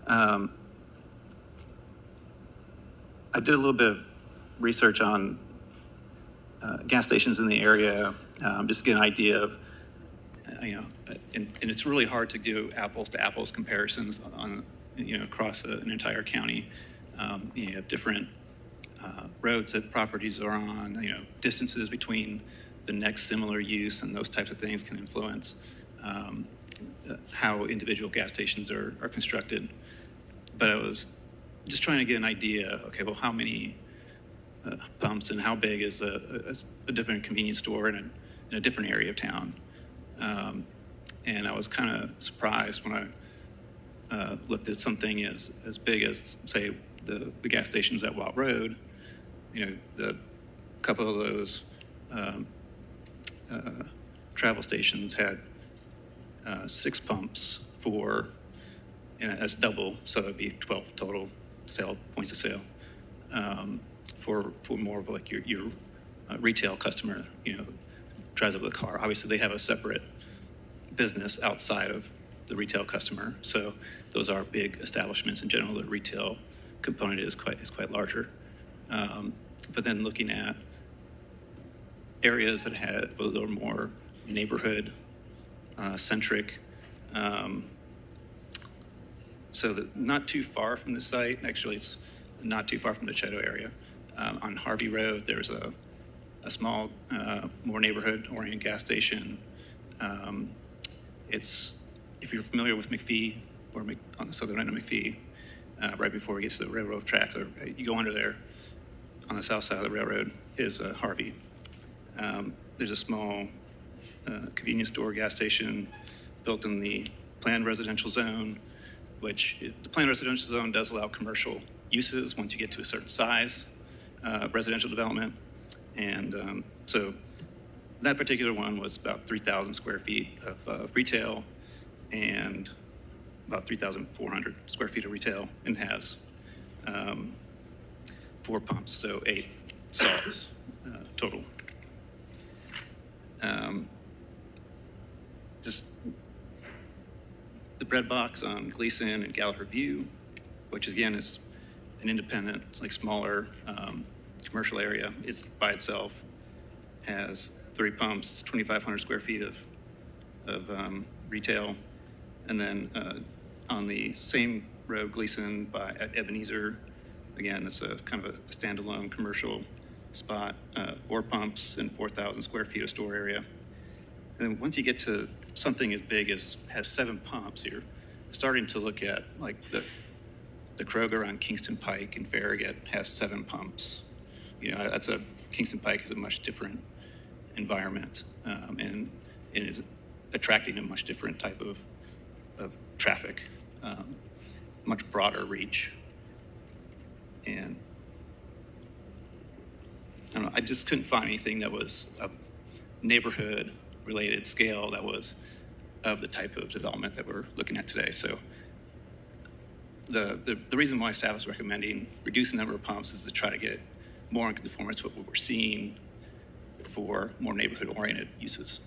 Um, I did a little bit of research on gas stations in the area, just to get an idea of, and it's really hard to do apples to apples comparisons on, across an entire county. You have different roads that properties are on, distances between the next similar use, and those types of things can influence how individual gas stations are constructed. But I was just trying to get an idea, okay, well, how many pumps and how big is a different convenience store in a different area of town? And I was kind of surprised when I looked at something as big as, say, the gas stations at Wild Road. The couple of those travel stations had 6 pumps for, that's double, so it'd be 12 total points of sale for more of like your retail customer, drives up the car. Obviously, they have a separate business outside of the retail customer, so those are big establishments. In general, the retail component is quite larger. But then looking at areas that had a little more neighborhood centric, so that not too far from the site, actually it's not too far from the Cheto area. On Harvey Road, there's a small, more neighborhood-oriented gas station. It's, if you're familiar with McPhee, or on the southern end of McPhee, right before we get to the railroad tracks, or you go under there, on the south side of the railroad is Harvey. There's a small convenience store gas station built in the planned residential zone, which the planned residential zone does allow commercial uses once you get to a certain size, residential development. And so that particular one was about 3,000 square feet of retail and about 3,400 square feet of retail, and has 4 pumps, so 8 stalls total. Just the Breadbox on Gleason and Gallaher View, which again is an independent, like smaller commercial area. It's by itself, has 3 pumps, 2,500 square feet of retail, and then on the same road, Gleason at Ebenezer, again, it's a kind of a standalone commercial spot, 4 pumps and 4,000 square feet of store area. And then once you get to something as big as has 7 pumps, you're starting to look at like the Kroger on Kingston Pike in Farragut has 7 pumps. Kingston Pike is a much different environment, and it is attracting a much different type of traffic, much broader reach. And I don't know, I just couldn't find anything that was of neighborhood related scale that was of the type of development that we're looking at today. So the reason why staff is recommending reducing the number of pumps is to try to get more in conformance with what we're seeing for more neighborhood oriented uses.